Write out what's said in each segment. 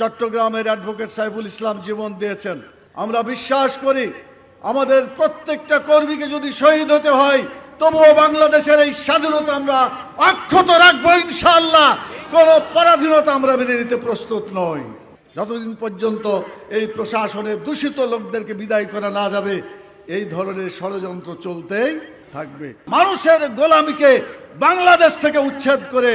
চট্টগ্রামের অ্যাডভোকেট সাইফুল ইসলাম জীবন দিয়েছেন। আমরা বিশ্বাস করি আমাদের প্রত্যেকটা কর্মীকে যদি শহীদ হতে হয় তবুও বাংলাদেশের এই স্বাধীনতা আমরা অক্ষত রাখবো ইনশাআল্লাহ। কোনো পরাধীনতা আমরা মেনে নিতে প্রস্তুত নই। যতদিন পর্যন্ত এই প্রশাসনের দূষিত লোকদেরকে বিদায় করা না যাবে এই ধরনের ষড়যন্ত্র চলতেই থাকবে। মানুষের গোলামিকে বাংলাদেশ থেকে উচ্ছেদ করে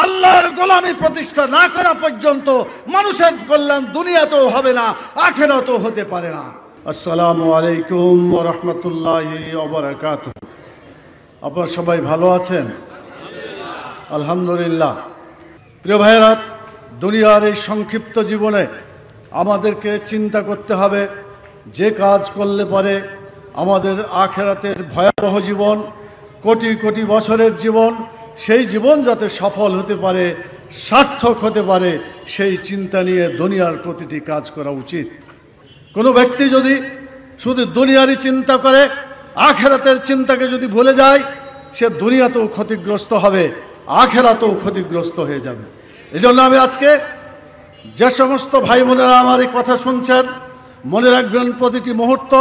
আল্লাহর গোলামি প্রতিষ্ঠা না করা পর্যন্ত মানুষের কল্যাণ দুনিয়াতেও হবে না, আখিরাতেও হতে পারে না। আসসালামু আলাইকুম ওয়া রাহমাতুল্লাহি ওয়া বারাকাতুহু। আপনারা সবাই ভালো আছেন? আলহামদুলিল্লাহ। প্রিয় ভাইয়েরা, দুনিয়ার এই সংক্ষিপ্ত জীবনে আমাদেরকে চিন্তা করতে হবে যে কাজ করলে পরে আমাদের আখিরাতের ভয়াবহ জীবন, কোটি কোটি বছরের জীবন, সেই জীবন যাতে সফল হতে পারে, সার্থক হতে পারে, সেই চিন্তা নিয়ে দুনিয়ার প্রতিটি কাজ করা উচিত। কোনো ব্যক্তি যদি শুধু দুনিয়ারই চিন্তা করে, আখিরাতের চিন্তাকে যদি ভুলে যায়, সে দুনিয়াতেও ক্ষতিগ্রস্ত হবে, আখিরাতেও ক্ষতিগ্রস্ত হয়ে যাবে। এজন্য আমি আজকে যে সমস্ত ভাই বোনেরা আমার এই কথা শুনছেন, মনে রাখবেন প্রতিটি মুহূর্ত,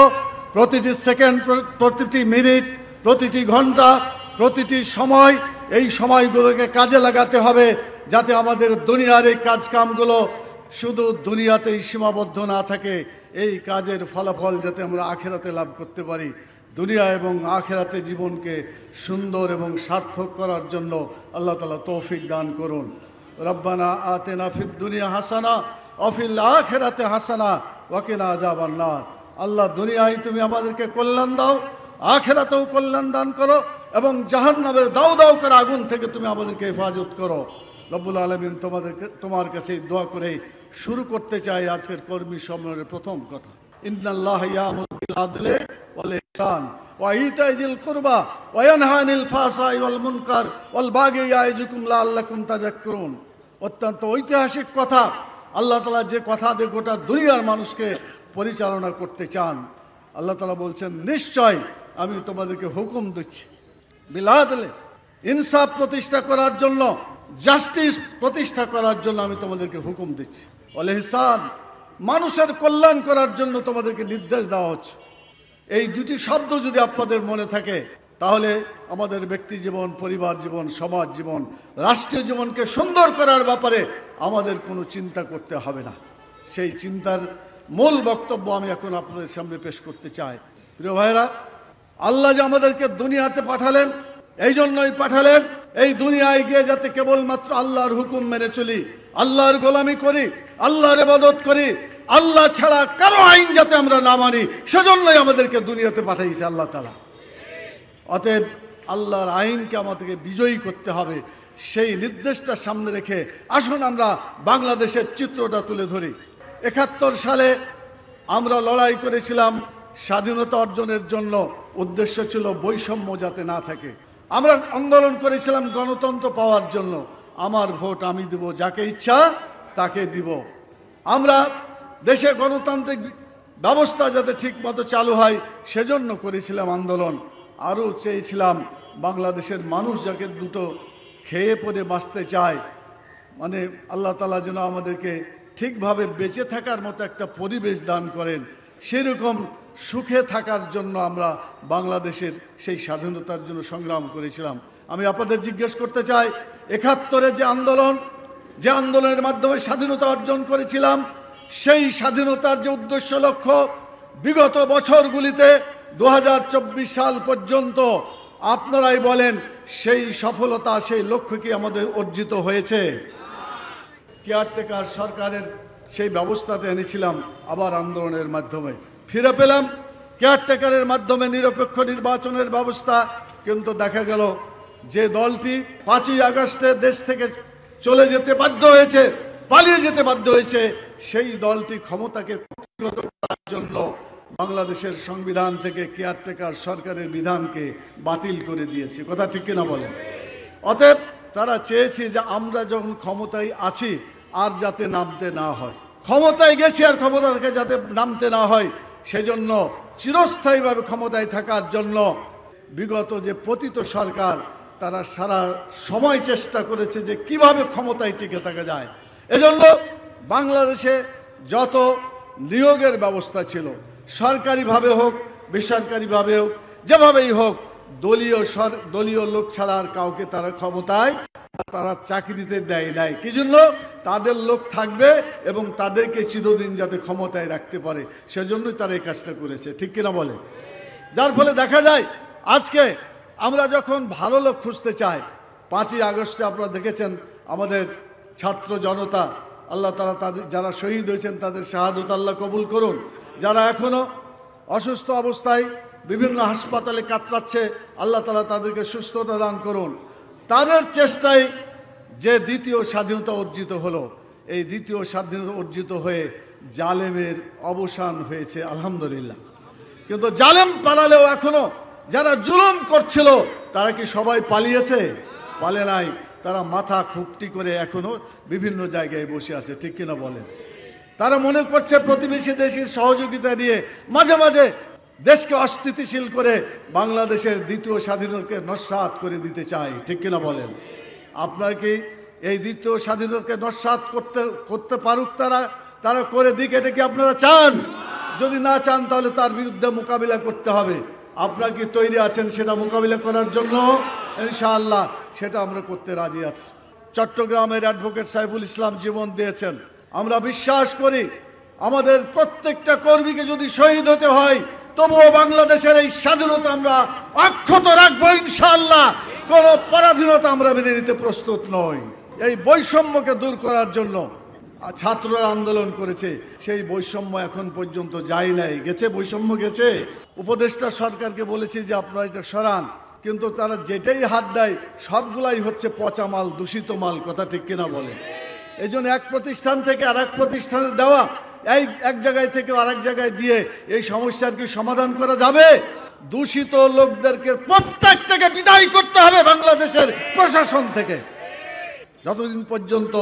প্রতিটি সেকেন্ড, প্রতিটি মিনিট, প্রতিটি ঘন্টা, প্রতিটি সময়, এই সময়গুলোকে কাজে লাগাতে হবে যাতে আমাদের দুনিয়ার এই কাজকামগুলো শুধু দুনিয়াতেই সীমাবদ্ধ না থাকে। এই কাজের ফলাফল যাতে আমরা আখিরাতে লাভ করতে পারি। দুনিয়া এবং আখিরাতে জীবনকে সুন্দর এবং সার্থক করার জন্য আল্লাহ তাআলা তৌফিক দান করুন। রব্বানা আতিনা ফিদ দুনিয়া হাসানা ওয়া ফিল আখিরাতি হাসানা ওয়া কিনা আযাবান নার। আল্লাহ, দুনিয়ায় তুমি আমাদেরকে কল্যাণ দাও, আখিরাতেও কল্যাণ দান করো এবং জাহান্নামের দাউ দাউ করে আগুন থেকে তুমি আমাদেরকে হেফাজত করো। রব্বুল আলামিন, তোমার কাছে দোয়া করে শুরু করতে চাই আজকের কর্মী সম্মেলনের প্রথম কথা। ইন্নাল্লাহা ইয়া'মুরু বিল আদলি ওয়াল ইহসান ওয়া ইতা'i যিল কুরবা ওয়া ইয়ানহা আনিল ফাহশাই ওয়াল মুনকার ওয়াল বাগি ইয়া'iযুকুম লাআল্লাকুম তাযাক্কারুন। অত্যন্ত ঐতিহাসিক কথা। আল্লাহ তাআলা যে কথা দিয়ে গোটা দুনিয়ার মানুষকে পরিচালনা করতে চান, আল্লাহ তাআলা বলছেন, নিশ্চয় আমি তোমাদেরকে হুকুম দিচ্ছি বিল আদলি, ইনসাফ প্রতিষ্ঠা করার জন্য, জাস্টিস প্রতিষ্ঠা করার জন্য আমি তোমাদেরকে হুকুম দিচ্ছি। ওয়াল ইহসান, মানুষের কল্যাণ করার জন্য তোমাদেরকে নির্দেশ দেওয়া হচ্ছে। এই দুটি শব্দ যদি আপনাদের মনে থাকে তাহলে আমাদের ব্যক্তি জীবন, পরিবার জীবন, সমাজ জীবন, রাষ্ট্রীয় জীবনকে সুন্দর করার ব্যাপারে আমাদের কোনো চিন্তা করতে হবে না। সেই চিন্তার মূল বক্তব্য আমি এখন আপনাদের সামনে পেশ করতে চাই। প্রিয় ভাইরা, আল্লাহ যে আমাদেরকে দুনিয়াতে পাঠালেন, এই জন্যই পাঠালেন এই দুনিয়ায় গিয়ে যাতে কেবলমাত্র আল্লাহর হুকুম মেনে চলি, আল্লাহর গোলামি করি, আল্লাহর ইবাদত করি, আল্লাহ ছাড়া কারো আইন যাতে আমরা না মানি, সেজন্যই আমাদেরকে দুনিয়াতে পাঠাইছে আল্লাহ তাআলা। অতএব আল্লাহর আইনকে আমাদেরকে বিজয়ী করতে হবে। সেই নির্দেশটা সামনে রেখে আসুন আমরা বাংলাদেশের চিত্রটা তুলে ধরি। ৭১ সালে আমরা লড়াই করেছিলাম স্বাধীনতা অর্জনের জন্য। উদ্দেশ্য ছিল বৈষম্য যাতে না থাকে। আমরা আন্দোলন করেছিলাম গণতন্ত্র পাওয়ার জন্য। আমার ভোট আমি দেব, যাকে ইচ্ছা তাকে দিব। আমরা দেশে গণতান্ত্রিক ব্যবস্থা যাতে ঠিকমতো চালু হয় সেজন্য করেছিলাম আন্দোলন। আরও চেয়েছিলাম বাংলাদেশের মানুষ যাকে দুটো খেয়ে পরে বাঁচতে চায়, মানে আল্লাহ তাআলা যেন আমাদেরকে ঠিকভাবে বেঁচে থাকার মতো একটা পরিবেশ দান করেন, সেরকম সুখে থাকার জন্য আমরা বাংলাদেশের সেই স্বাধীনতার জন্য সংগ্রাম করেছিলাম। আমি আপনাদের জিজ্ঞেস করতে চাই, ৭১-এ যে আন্দোলনের মাধ্যমে স্বাধীনতা অর্জন করেছিলাম, সেই স্বাধীনতার যে উদ্দেশ্য লক্ষ্য বিগত বছরগুলিতে ২০২৪ সাল পর্যন্ত আপনারাই বলেন সেই সফলতা, সেই লক্ষ্য কি আমাদের অর্জিত হয়েছে? কেয়ারটেকার সরকারের সেই ব্যবস্থাটা এনেছিলাম আবার আন্দোলনের মাধ্যমে, ফিরে পেলাম কেয়ারটেকারের মাধ্যমে নিরপেক্ষ নির্বাচনের ব্যবস্থা। কিন্তু দেখা গেল যে দলটি ৫ই আগস্টে দেশ থেকে চলে যেতে বাধ্য হয়েছে, পালিয়ে যেতে বাধ্য হয়েছে, সেই দলটি ক্ষমতাকে কুক্ষিগত করার জন্য বাংলাদেশের সংবিধান থেকে কেয়ারটেকার সরকারের বিধানকে বাতিল করে দিয়েছে। কথা ঠিক কিনা বলেন? অতএব তারা চেয়েছে যে আমরা যখন ক্ষমতায় আছি আর যাতে নামতে না হয়, ক্ষমতায় গেছি আর ক্ষমতা থেকে যাতে নামতে না হয়, সেজন্য চিরস্থায়ীভাবে ক্ষমতায় থাকার জন্য বিগত যে পতিত সরকার তারা সারা সময় চেষ্টা করেছে যে কিভাবে ক্ষমতায় টিকে থাকা যায়। এজন্য বাংলাদেশে যত নিয়োগের ব্যবস্থা ছিল, সরকারিভাবে হোক বেসরকারিভাবে হোক, যেভাবেই হোক, দলীয় লোক ছাড়া আর কাউকে তারা ক্ষমতায় তারা চাকরিতে দেয় নাই। কি জন্য? তাদের লোক থাকবে এবং তাদেরকে চিরদিন যাতে ক্ষমতায় রাখতে পারে, সেজন্যই তারা এই কাজটা করেছে। ঠিক কিনা বলে? যার ফলে দেখা যায় আজকে আমরা যখন ভালো লোক খুঁজতে চাই, 5ই আগস্টে আপনারা দেখেছেন আমাদের ছাত্র জনতা, আল্লাহ তাআলা তাদের যারা শহীদ হয়েছেন তাদের শাহাদত আল্লাহ কবুল করুন, যারা এখনো অসুস্থ অবস্থায় বিভিন্ন হাসপাতালে কাতরাচ্ছে, আল্লাহ তাআলা তাদেরকে সুস্থতা দান করুন। তাদের চেষ্টায় যে দ্বিতীয় স্বাধীনতা অর্জিত হলো, এই দ্বিতীয় স্বাধীনতা অর্জিত হয়ে জালেমের অবসান হয়েছে আলহামদুলিল্লাহ। কিন্তু জালেম পালালেও এখনো যারা জুলুম করছিল তারা কি সবাই পালিয়েছে? পালে নাই। তারা মাথা খুপটি করে এখনো বিভিন্ন জায়গায় বসে আছে। ঠিক কিনা বলেন? তারা মনে করছে প্রতিবেশী দেশের সহযোগিতা নিয়ে মাঝে মাঝে দেশকে অস্থিতিশীল করে বাংলাদেশের দ্বিতীয় স্বাধীনতাকে নস্যাৎ করে দিতে চায়। ঠিক কিনা বলেন? আপনার কি এই দ্বিতীয় স্বাধীনতাকে নস্যাৎ করতে পারুক তারা করে দিক, এটা কি আপনারা চান? যদি না চান তাহলে তার বিরুদ্ধে মোকাবিলা করতে হবে। আপনারা কি তৈরি আছেন সেটা মোকাবিলা করার জন্য? ইনশাআল্লাহ সেটা আমরা করতে রাজি আছি। চট্টগ্রামের অ্যাডভোকেট সাইফুল ইসলাম জীবন দিয়েছেন। আমরা বিশ্বাস করি আমাদের প্রত্যেকটা কর্মীকে যদি শহীদ হতে হয় তবুও বাংলাদেশের এই স্বাধীনতা আমরা অক্ষত রাখবো ইনশাআল্লাহ। কোন পরাধীনতা আমরা মেনে নিতে প্রস্তুত নই। এই বৈষম্যকে দূর করার জন্য ছাত্ররা আন্দোলন করেছে, সেই বৈষম্য এখন পর্যন্ত যায় নাই। গেছে বৈষম্য? গেছে। উপদেষ্টা সরকারকে বলেছে যে আপনারা এটা সরান, কিন্তু তারা যেটাই হাত দেয় সবগুলাই হচ্ছে পচা মাল, দূষিত মাল। কথা ঠিক কিনা বলে? এই জন্য এক প্রতিষ্ঠান থেকে আর এক প্রতিষ্ঠানে দেওয়া, এই এক জায়গায় থেকে আরেক জায়গায় দিয়ে এই সমস্যার কি সমাধান করা যাবে? দূষিত লোকদেরকে প্রত্যেকটাকে বিদায় করতে হবে বাংলাদেশের প্রশাসন থেকে। যতদিন পর্যন্ত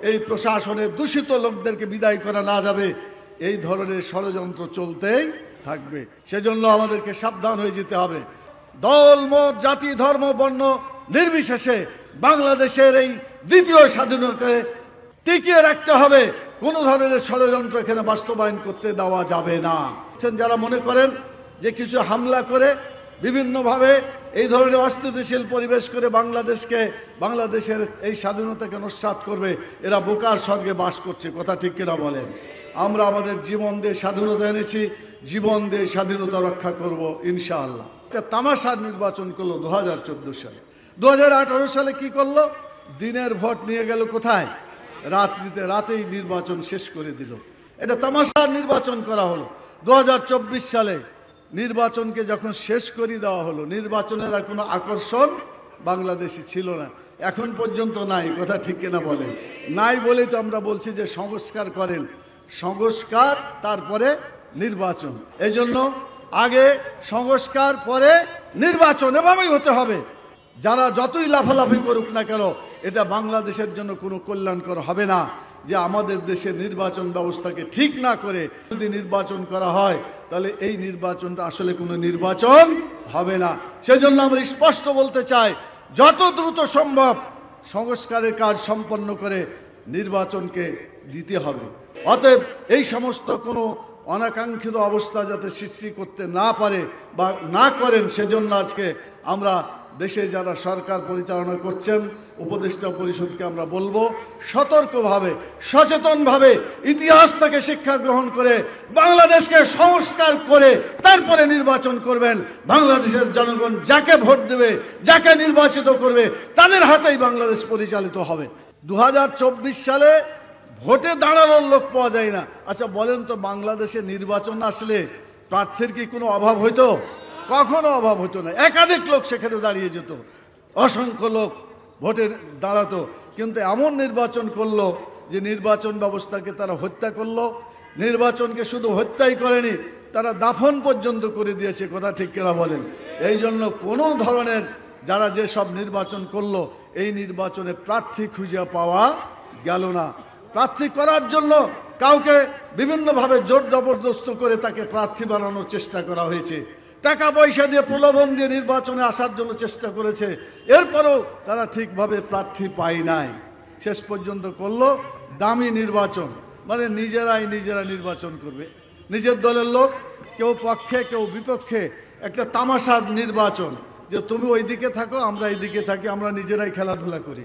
এই প্রশাসনের দূষিত লোকদেরকে বিদায় করা না যাবে এই ধরনের ষড়যন্ত্র চলতেই থাকবে। সেজন্য আমাদেরকে সাবধান হয়ে যেতে হবে। দল, মত, জাতি, ধর্ম, বর্ণ নির্বিশেষে বাংলাদেশের এই দ্বিতীয় স্বাধীনতাকে টিকিয়ে রাখতে হবে। কোনো ধরনের ষড়যন্ত্র এখানে বাস্তবায়ন করতে দেওয়া যাবে না। যারা মনে করেন যে কিছু হামলা করে বিভিন্নভাবে এই ধরনের অস্থিতিশীল পরিবেশ করে বাংলাদেশের এই স্বাধীনতাকে নস্যাৎ করবে, এরা বোকার স্বর্গে বাস করছে। কথা ঠিক কিনা বলেন? আমরা আমাদের জীবন দিয়ে স্বাধীনতা এনেছি, জীবন দিয়ে স্বাধীনতা রক্ষা করব ইনশাআল্লাহ। একটা তামাশার নির্বাচন করলো 2014 সালে। 2018 সালে কি করলো? দিনের ভোট নিয়ে গেল কোথায়? রাতেই নির্বাচন শেষ করে দিল। এটা তামাশার নির্বাচন করা হলো। 2024 সালে নির্বাচনকে যখন শেষ করে দেওয়া হলো, নির্বাচনের আর কোনো আকর্ষণ বাংলাদেশে ছিল না, এখন পর্যন্ত নাই। কথা ঠিক কিনা বলেন? নাই বলেই তো আমরা বলছি যে সংস্কার করেন, সংস্কার তারপরে নির্বাচন। এই জন্য আগে সংস্কার পরে নির্বাচন, এভাবেই হতে হবে। যারা যতই লাফালাফি করুক না কেন, এটা বাংলাদেশের জন্য কোনো কল্যাণকর হবে না। যে আমাদের দেশের নির্বাচন ব্যবস্থাকে ঠিক না করে যদি নির্বাচন করা হয় তাহলে এই নির্বাচনটা আসলে কোনো নির্বাচন হবে না। সেজন্য আমরা স্পষ্ট বলতে চাই, যত দ্রুত সম্ভব সংস্কারের কাজ সম্পন্ন করে নির্বাচনকে দিতে হবে। অতএব এই সমস্ত কোনো অনাকাঙ্ক্ষিত অবস্থা যাতে সৃষ্টি করতে না পারে বা না করেন, সেজন্য আজকে আমরা দেশে যারা সরকার পরিচালনা করছেন, উপদেষ্টা পরিষদকে আমরা বলবো সতর্কভাবে, সচেতনভাবে ইতিহাস থেকে শিক্ষা গ্রহণ করে বাংলাদেশকে সংস্কার করে তারপরে নির্বাচন করবেন। বাংলাদেশের জনগণ যাকে ভোট দেবে, যাকে নির্বাচিত করবে, তাদের হাতেই বাংলাদেশ পরিচালিত হবে। 2024 সালে ভোটে দাঁড়ানোর লোক পাওয়া যায় না। আচ্ছা বলেন তো, বাংলাদেশে নির্বাচন আসলে প্রার্থীর কি কোনো অভাব হইতো? কখনো অভাব হতো না। একাধিক লোক সেখানে দাঁড়িয়ে যেত, অসংখ্য লোক ভোটে দাঁড়াতো। কিন্তু এমন নির্বাচন করলো যে নির্বাচন ব্যবস্থাকে তারা হত্যা করলো। নির্বাচনকে শুধু হত্যাই করেনি, তারা দাফন পর্যন্ত করে দিয়েছে। কথা ঠিক কিনা বলেন? এই জন্য কোনো ধরনের যারা যে সব নির্বাচন করলো, এই নির্বাচনে প্রার্থী খুঁজে পাওয়া গেল না। প্রার্থী করার জন্য কাউকে বিভিন্নভাবে জোর জবরদস্ত করে তাকে প্রার্থী বানানোর চেষ্টা করা হয়েছে। টাকা পয়সা দিয়ে প্রলোভন দিয়ে নির্বাচনে আসার জন্য চেষ্টা করেছে। এরপরও তারা ঠিকভাবে প্রার্থী পায় নাই। শেষ পর্যন্ত করলো দামি নির্বাচন। মানে নিজেরা নির্বাচন করবে, নিজের দলের লোক, কেউ পক্ষে কেউ বিপক্ষে, একটা তামাশার নির্বাচন, যে তুমি ওই দিকে থাকো আমরা এই দিকে থাকি, আমরা নিজেরাই খেলাধুলা করি।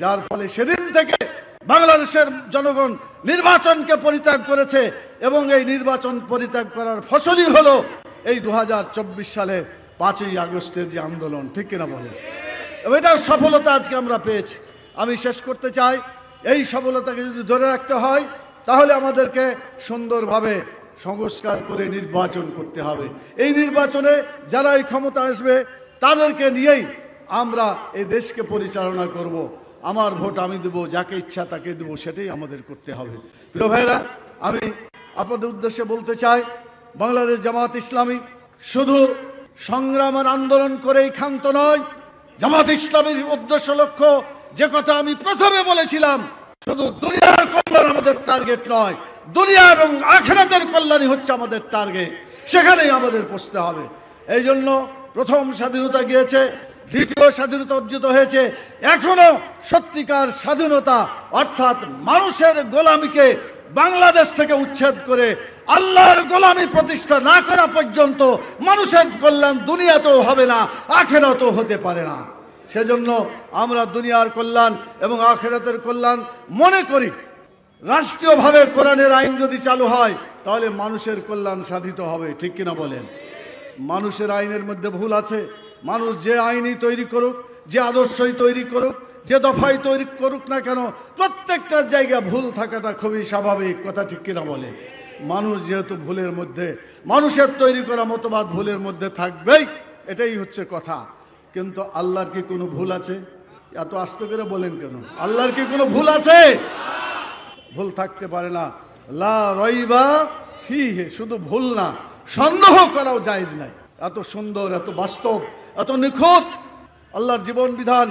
যার ফলে সেদিন থেকে বাংলাদেশের জনগণ নির্বাচনকে পরিত্যাগ করেছে এবং এই নির্বাচন পরিত্যাগ করার ফসলই হলো এই 2024 সালে 5ই আগস্টের যে আন্দোলন, ঠিক কিনা বলেন? এটার সফলতা আজকে আমরা পেয়েছি। আমি শেষ করতে চাই, এই সফলতাকে যদি ধরে রাখতে হয় তাহলে আমাদেরকে সুন্দরভাবে সংস্কার করে নির্বাচন করতে হবে। এই নির্বাচনে যারা এই ক্ষমতা আসবে তাদেরকে নিয়েই আমরা এই দেশকে পরিচালনা করব। আমার ভোট আমি দেবো, যাকে ইচ্ছা তাকে দেবো, সেটাই আমাদের করতে হবে। প্রিয় ভাইরা, আমি আপনাদের উদ্দেশ্যে বলতে চাই, বাংলাদেশ জামাত ইসলামী শুধু সংগ্রাম আর আন্দোলন করেই ক্ষান্ত নয়। জামাত ইসলামীর উদ্দেশ্য লক্ষ্য, যে কথা আমি প্রথমে বলেছিলাম, শুধু দুনিয়ার কল্যাণ আমাদের টার্গেট নয়, দুনিয়া এবং আখিরাতের কল্যাণই হচ্ছে আমাদের টার্গেট। সেখানেই আমাদের পৌঁছতে হবে। এই জন্য প্রথম স্বাধীনতা গিয়েছে, দ্বিতীয় স্বাধীনতা অর্জিত হয়েছে, এখনো সত্যিকার স্বাধীনতা অর্থাৎ মানুষের গোলামিকে বাংলাদেশ থেকে উচ্ছেদ করে আল্লাহর গোলামি প্রতিষ্ঠা না করা পর্যন্ত মানুষের কল্যাণ দুনিয়াতেও হবে না, আখিরাতেও হতে পারে না। সেজন্য আমরা দুনিয়ার কল্যাণ এবং আখিরাতের কল্যাণ মনে করি। রাষ্ট্রীয়ভাবে কোরআনের আইন যদি চালু হয় তাহলে মানুষের কল্যাণ সাধিত হবে, ঠিক কিনা বলেন? মানুষের আইনের মধ্যে ভুল আছে। মানুষ যে আইনই তৈরি করুক, যে আদর্শই তৈরি করুক, যে দফাই তৈরি করুক না কেন, প্রত্যেকটা জায়গা ভুল থাকাটা খুবই স্বাভাবিক কথা, ঠিক কিনা বলে? মানুষ যেহেতু ভুলের মধ্যে, মানুষের তৈরি করা মতবাদ ভুলের মধ্যে থাকবেই, এটাই হচ্ছে কথা। কিন্তু আল্লাহর কি কোনো ভুল আছে? এত আস্তে করে বলেন কেন? আল্লাহর কি কোনো ভুল আছে? ভুল থাকতে পারে না। লা রাইবা ফিহি, শুধু ভুল না, সন্দেহ করাও জায়েজ নাই। এত সুন্দর, এত বাস্তব, এত নিখুঁত আল্লাহর জীবন বিধান।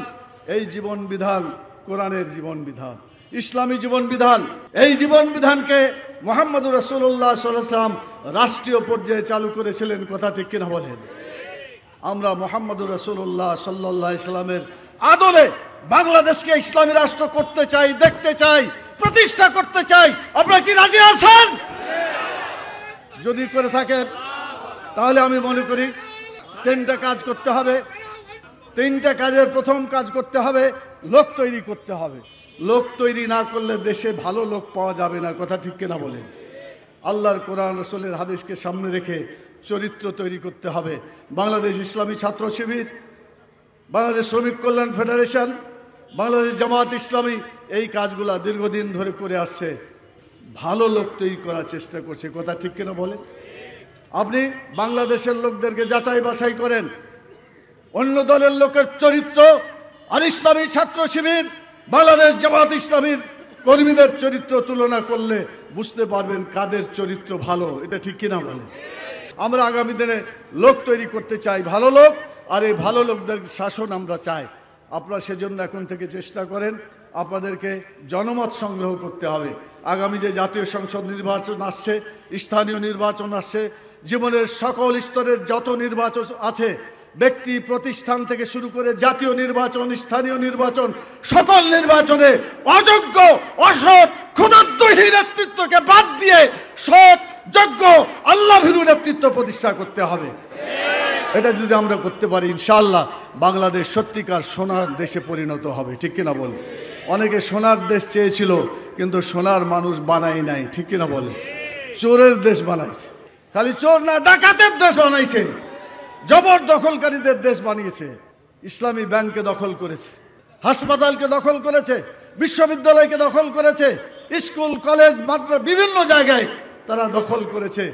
এই জীবন বিধান কোরআনের জীবন বিধান, ইসলামী জীবন বিধান। এই জীবন বিধানকে মুহাম্মদুর রাসূলুল্লাহ সাল্লাল্লাহু আলাইহি ওয়াসাল্লাম রাষ্ট্রীয় পর্যায়ে চালু করেছিলেন, কথা ঠিক কিনা বলেন? আমরা মুহাম্মদুর রাসূলুল্লাহ সাল্লাল্লাহু আলাইহি ওয়াসাল্লামের আদলে বাংলাদেশকে ইসলামী রাষ্ট্র করতে চাই, দেখতে চাই, প্রতিষ্ঠা করতে চাই। আপনারা কি রাজি আছেন? যদি করে থাকেন তাহলে আমি মনে করি তিনটা কাজ করতে হবে। তিনটা কাজের প্রথম কাজ করতে হবে, লোক তৈরি করতে হবে। লোক তৈরি না করলে দেশে ভালো লোক পাওয়া যাবে না, কথা ঠিক কিনা বলেন? আল্লাহর কোরআন রাসূলের হাদিসকে সামনে রেখে চরিত্র তৈরি করতে হবে। বাংলাদেশ ইসলামী ছাত্র শিবির, বাংলাদেশ শ্রমিক কল্যাণ ফেডারেশন, বাংলাদেশ জামাত ইসলামী এই কাজগুলা দীর্ঘদিন ধরে করে আসছে। ভালো লোক তৈরি করার চেষ্টা করছে, কথা ঠিক কিনা বলেন? আপনি বাংলাদেশের লোকদেরকে যাচাই বাছাই করেন, অন্য দলের লোকের চরিত্র আর ইসলামী ছাত্র শিবির, বাংলাদেশ জামাত ইসলামীর কর্মীদের চরিত্র তুলনা করলে বুঝতে পারবেন কাদের চরিত্র ভালো, এটা ঠিক কিনা বলেন? আমরা আগামী দিনে লোক তৈরি করতে চাই, ভালো লোক, আর এই ভালো লোকদের শাসন আমরা চাই। আপনারা সেজন্য এখন থেকে চেষ্টা করেন। আপনাদেরকে জনমত সংগ্রহ করতে হবে। আগামী যে জাতীয় সংসদ নির্বাচন আসছে, স্থানীয় নির্বাচন আসছে, জীবনের সকল স্তরের যত নির্বাচন আছে, ব্যক্তি প্রতিষ্ঠান থেকে শুরু করে জাতীয় নির্বাচন, স্থানীয় নির্বাচন, সকল নির্বাচনে অযোগ্য, অসৎ, ক্ষুধাদ্রোহী নেতৃত্বকে বাদ দিয়ে সৎ, যোগ্য, আল্লাহভীরু নেতৃত্ব প্রতিষ্ঠা করতে হবে। এটা যদি আমরা করতে পারি, ইনশাআল্লাহ বাংলাদেশ সত্যিকার সোনার দেশে পরিণত হবে, ঠিক কিনা বলেন? অনেকে সোনার দেশ চেয়েছিল, কিন্তু সোনার মানুষ বানাই নাই, ঠিক কিনা বলেন? চোরের দেশ বানাইছে। খালি চোর না, ডাকাতের দেশ বানাইছে, জবরদখলকারীদের দেশ বানিয়েছে। ইসলামী ব্যাংককে দখল করেছে, হাসপাতালকে দখল করেছে, বিশ্ববিদ্যালয়কে দখল করেছে, স্কুল, কলেজ, মাদ্রাসা, বিভিন্ন জায়গায় তারা দখল করেছে।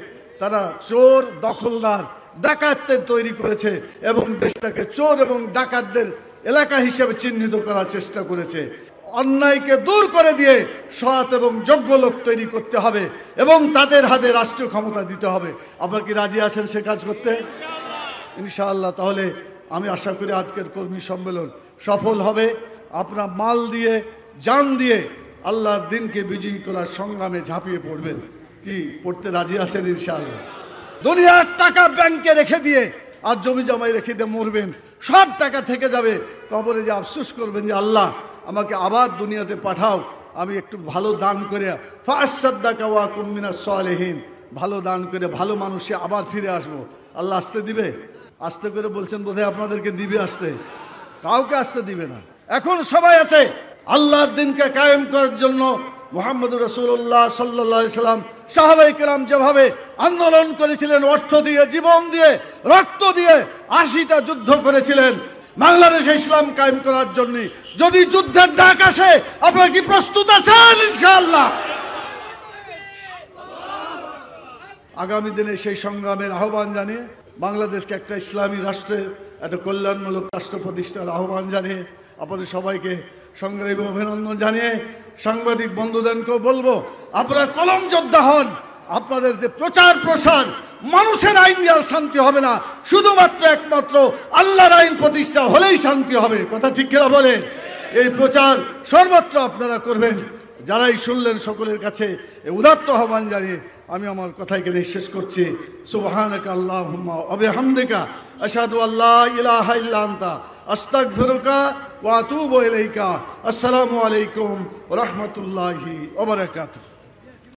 তারা চোর, দখলদার, ডাকাতদের তৈরি করেছে এবং দেশটাকে চোর এবং ডাকাতদের এলাকা হিসেবে চিহ্নিত করার চেষ্টা করেছে। অন্যায়কে দূর করে দিয়ে সৎ এবং যোগ্য লোক তৈরি করতে হবে এবং তাদের হাতে রাষ্ট্রীয় ক্ষমতা দিতে হবে। আপনারা কি রাজি আছেন সে কাজ করতে? ইনশাআল্লাহ। তাহলে আমি আশা করি আজকের কর্মী সম্মেলন সফল হবে। আপনারা মাল দিয়ে, জান দিয়ে আল্লাহর দিনকে বিজয়ী করার সংগ্রামে ঝাঁপিয়ে পড়বেন। কি পড়তে রাজি আছেন? ইনশাআল্লাহ। দুনিয়ার টাকা ব্যাংকে রেখে দিয়ে আর জমি জমায় রেখে দিয়ে মরবেন, সব টাকা থেকে যাবে। কবরে যে আফসোস করবেন যে আল্লাহ আমাকে আবার দুনিয়াতে পাঠাও, আমি একটু ভালো দান করে ফাসাদ্দাকা ওয়া কুম মিনাস সালিহিন, ভালো দান করে ভালো মানুষে আবার ফিরে আসবো। আল্লাহ আসতে দিবে? আসতে করে বলছেন বোধহয় আপনাদেরকে দিবে আসতে, কাউকে আসতে দিবে না। এখন সবাই আছে আল্লাহর দিনকে কায়েম করার জন্য। মুহাম্মদুর রাসূলুল্লাহ সাল্লাল্লাহু আলাইহি সাল্লাম, সাহাবায়ে কেরাম যেভাবে আন্দোলন করেছিলেন, অর্থ দিয়ে, জীবন দিয়ে, রক্ত দিয়ে 80টা যুদ্ধ করেছিলেন বাংলাদেশে ইসলাম কায়েম করার জন্য। যদি যুদ্ধের ডাক আসে আপনারা কি প্রস্তুত আছেন? ইনশাআল্লাহ আগামী দিনে সেই সংগ্রামের আহ্বান জানিয়ে বাংলাদেশকে একটা ইসলামী রাষ্ট্রে, একটা কল্যাণমূলক রাষ্ট্র প্রতিষ্ঠার আহ্বান জানিয়ে আপনাদের সবাইকে সংগ্রামী অভিনন্দন জানিয়ে সাংবাদিক বন্ধুদেরকেও বলবো, আপনারা কলম যোদ্ধা হন। আপনাদের যে প্রচার প্রসার, মানুষের আইন দেওয়ার শান্তি হবে না, শুধুমাত্র একমাত্র আল্লাহর আইন প্রতিষ্ঠা হলেই শান্তি হবে। কথা ঠিক কিনা বলে? এই প্রচার সর্বত্র আপনারা করবেন। যারাই শুনলেন সকলের কাছে এই উদাত্ত আহ্বান জানিয়ে আমি আমার কথা এখানে শেষ করছি। সুবহানাকা আল্লাহুম্মা ওয়া বিহামদিকা আশহাদু আল্লা ইলাহা ইল্লা আনতা আস্তাগফিরুকা ওয়া আতুবু ইলাইকা। আসসালামু আলাইকুম ওয়া রাহমাতুল্লাহি ওয়া বারাকাতুহু।